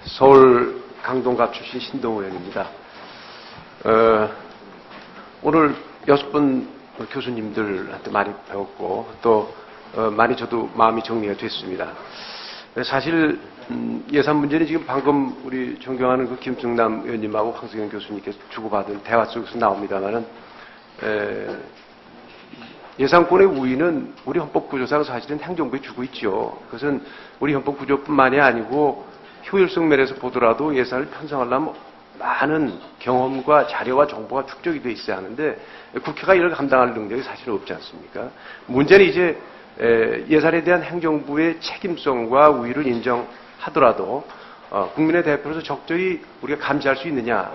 서울 강동갑 출신 신동호 의원입니다. 오늘 6분 교수님들한테 많이 배웠고 또 많이 저도 마음이 정리가 됐습니다. 사실 예산 문제는 지금 방금 우리 존경하는 그 김승남 의원님하고 황승현 교수님께서 주고받은 대화 속에서 나옵니다만은 예산권의 우위는 우리 헌법구조상 사실은 행정부에 주고 있죠. 그것은 우리 헌법구조뿐만이 아니고 효율성 면에서 보더라도 예산을 편성하려면 많은 경험과 자료와 정보가 축적이 돼 있어야 하는데 국회가 이걸 감당할 능력이 사실 없지 않습니까? 문제는 이제 예산에 대한 행정부의 책임성과 우위를 인정하더라도 국민의 대표로서 적절히 우리가 감시할 수 있느냐,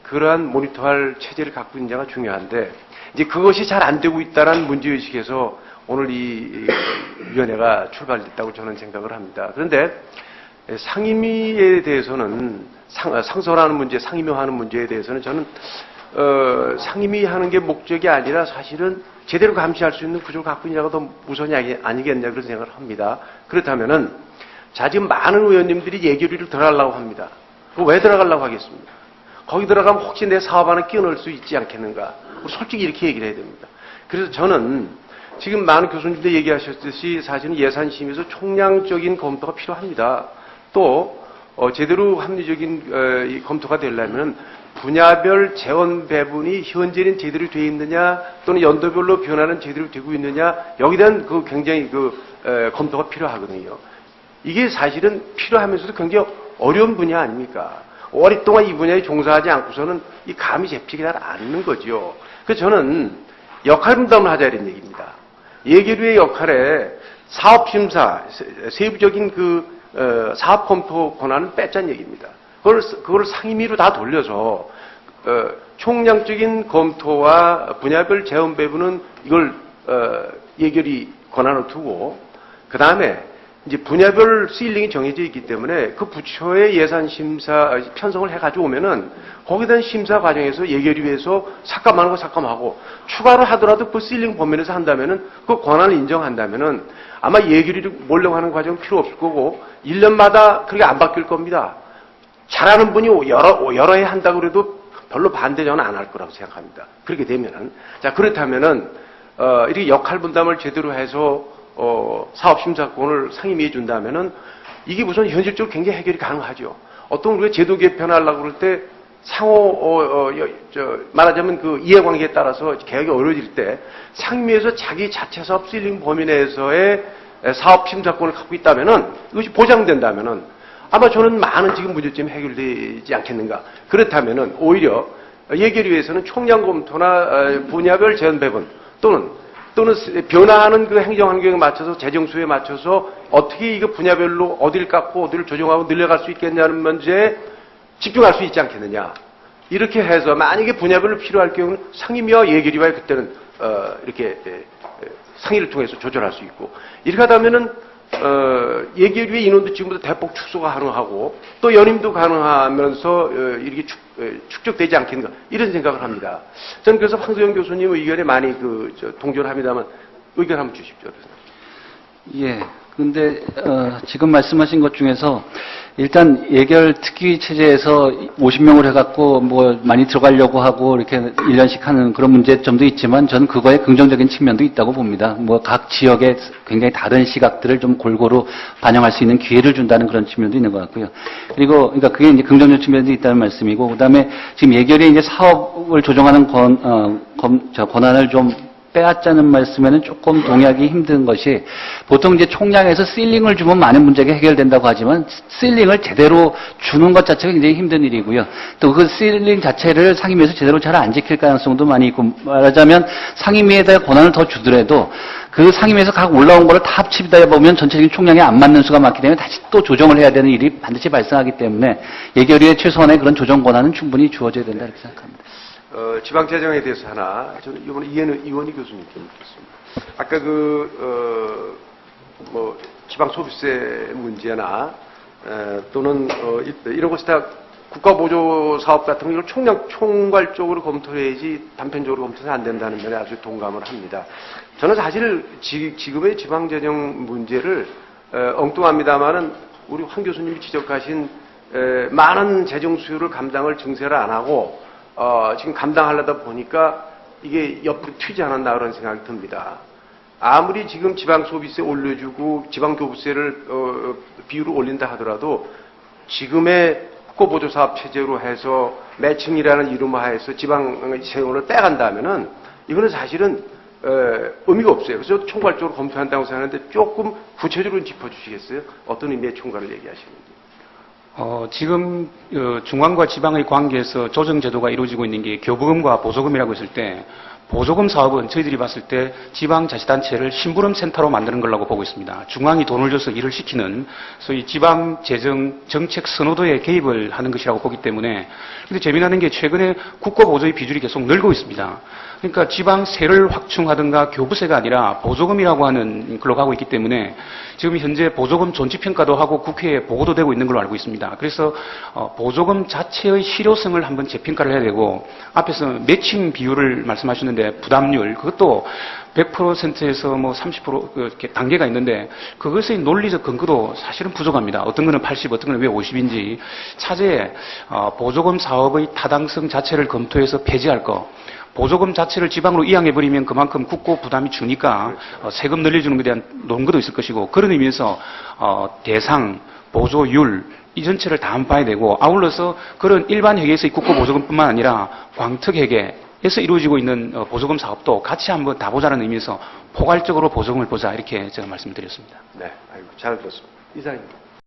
그러한 모니터할 체제를 갖고 있느냐가 중요한데 이제 그것이 잘 안 되고 있다는 문제의식에서 오늘 이 위원회가 출발됐다고 저는 생각을 합니다. 그런데 상임위에 대해서는 상설하는 문제, 상임위하는 문제에 대해서는 저는 상임위 하는 게 목적이 아니라 사실은 제대로 감시할 수 있는 구조를 갖고 있냐가 더 우선이 아니겠냐 그런 생각을 합니다. 그렇다면은 자 지금 많은 의원님들이 예결위를 들어가려고 합니다. 그거 왜 들어가려고 하겠습니까? 거기 들어가면 혹시 내 사업 안에 끼어넣을 수 있지 않겠는가? 솔직히 이렇게 얘기를 해야 됩니다. 그래서 저는 지금 많은 교수님들 얘기하셨듯이 사실은 예산심에서 총량적인 검토가 필요합니다. 또 제대로 합리적인 검토가 되려면 분야별 재원 배분이 현재는 제대로 되어 있느냐 또는 연도별로 변화는 제대로 되고 있느냐 여기에 대한 그 굉장히 검토가 필요하거든요. 이게 사실은 필요하면서도 굉장히 어려운 분야 아닙니까? 오랫동안 이 분야에 종사하지 않고서는 이 감이 잡히지 않는 거죠. 그래서 저는 역할 분담을 하자 이런 얘기입니다. 예결위의 역할에 사업심사, 세부적인 사업 검토 권한은 뺐자는 얘기입니다. 그걸 상임위로 다 돌려서 총량적인 검토와 분야별 재원 배분은 이걸 예결위 권한을 두고 그 다음에 이제 분야별 시일링이 정해져 있기 때문에 그 부처의 예산 심사 편성을 해가지고 오면은 거기에 대한 심사 과정에서 예결위에서 삭감하는 거 삭감하고 추가로 하더라도 그 시일링 범위에서 한다면은 그 권한을 인정한다면은 아마 예결위를 몰려가는 과정 필요 없을 거고 1년마다 그렇게 안 바뀔 겁니다. 잘하는 분이 여러 해 한다고 그래도 별로 반대 저는 안 할 거라고 생각합니다. 그렇게 되면은 자 그렇다면은 이렇게 역할 분담을 제대로 해서 사업심사권을 상임위에 준다면은 이게 우선 현실적으로 굉장히 해결이 가능하죠. 어떤 우리가 제도 개편하려고 그럴 때 상호 말하자면 그 이해관계에 따라서 개혁이 어려워질 때 상임위에서 자기 자체 사업 시일링 범위 내에서의 사업심사권을 갖고 있다면은 이것이 보장된다면은 아마 저는 많은 지금 문제점이 해결되지 않겠는가. 그렇다면은 오히려 예결위에서는 총량 검토나 분야별 재원 배분 또는 변화하는 그 행정 환경에 맞춰서 재정수에 맞춰서 어떻게 이거 분야별로 어디를 깎고 어디를 조정하고 늘려갈 수 있겠냐는 문제에 집중할 수 있지 않겠느냐. 이렇게 해서 만약에 분야별로 필요할 경우는 상임위와 예결위와 그때는 이렇게 상의를 통해서 조절할 수 있고 이렇게 하다면은 예결위의 인원도 지금보다 대폭 축소가 가능하고 또 연임도 가능하면서 이렇게 축적되지 않겠는가 이런 생각을 합니다. 저는 그래서 황승현 교수님 의견에 많이 동조를 합니다만 의견 한번 주십시오. 예. 근데 지금 말씀하신 것 중에서 일단 예결 특위 체제에서 50명을 해갖고 뭐 많이 들어가려고 하고 이렇게 1년씩 하는 그런 문제점도 있지만 저는 그거에 긍정적인 측면도 있다고 봅니다. 뭐 각 지역의 굉장히 다른 시각들을 좀 골고루 반영할 수 있는 기회를 준다는 그런 측면도 있는 것 같고요. 그리고 그러니까 그게 이제 긍정적 측면도 있다는 말씀이고 그다음에 지금 예결이 이제 사업을 조정하는 권한을 좀 빼앗자는 말씀에는 조금 동의하기 힘든 것이 보통 이제 총량에서 실링을 주면 많은 문제가 해결된다고 하지만 실링을 제대로 주는 것 자체가 굉장히 힘든 일이고요. 또 그 실링 자체를 상임위에서 제대로 잘 안 지킬 가능성도 많이 있고 말하자면 상임위에다 권한을 더 주더라도 그 상임위에서 각 올라온 거를 다 합치다 보면 전체적인 총량에 안 맞는 수가 많기 때문에 다시 또 조정을 해야 되는 일이 반드시 발생하기 때문에 예결위의 최소한의 그런 조정 권한은 충분히 주어져야 된다 이렇게 생각합니다. 지방재정에 대해서 하나, 저는 이번에 이원희 교수님께 묻겠습니다. 아까 지방소비세 문제나, 또는, 이런 것이 다 국가보조사업 같은 걸 총괄적으로 검토해야지 단편적으로 검토해서 안 된다는 면에 아주 동감을 합니다. 저는 사실 지금의 지방재정 문제를 엉뚱합니다만은 우리 황 교수님이 지적하신 많은 재정 수요를 감당을 증세를 안 하고 지금 감당하려다 보니까 이게 옆으로 튀지 않았나 그런 생각이 듭니다. 아무리 지금 지방소비세 올려주고 지방교부세를 비율을 올린다 하더라도 지금의 국고보조사업 체제로 해서 매칭이라는 이름 하에서 지방 세원을 빼간다면은 이거는 사실은 의미가 없어요. 그래서 총괄적으로 검토한다고 생각하는데 조금 구체적으로 짚어주시겠어요? 어떤 의미의 총괄을 얘기하시는지. 지금 중앙과 지방의 관계에서 조정제도가 이루어지고 있는 게 교부금과 보조금이라고 했을 때 보조금 사업은 저희들이 봤을 때 지방자치단체를 심부름 센터로 만드는 걸라고 보고 있습니다. 중앙이 돈을 줘서 일을 시키는 소위 지방재정 정책 선호도에 개입을 하는 것이라고 보기 때문에 근데 재미나는 게 최근에 국고보조의 비율이 계속 늘고 있습니다. 그러니까 지방세를 확충하든가 교부세가 아니라 보조금이라고 하는 걸로 가고 있기 때문에 지금 현재 보조금 존치평가도 하고 국회에 보고도 되고 있는 걸로 알고 있습니다. 그래서 보조금 자체의 실효성을 한번 재평가를 해야 되고 앞에서 매칭 비율을 말씀하셨는데 부담률 그것도 100%에서 뭐 30% 이렇게 단계가 있는데 그것의 논리적 근거도 사실은 부족합니다. 어떤 거는 80, 어떤 거는 왜 50인지 차제에 보조금 사업의 타당성 자체를 검토해서 폐지할 거. 보조금 자체를 지방으로 이양해버리면 그만큼 국고 부담이 주니까 세금 늘려주는 것에 대한 논거도 있을 것이고 그런 의미에서 대상, 보조율 이 전체를 다 한번 봐야 되고 아울러서 그런 일반 회계에서의 국고 보조금뿐만 아니라 광특회계에서 이루어지고 있는 보조금 사업도 같이 한번 다 보자는 의미에서 포괄적으로 보조금을 보자 이렇게 제가 말씀드렸습니다. 네, 아이고, 잘 들었습니다. 이사님.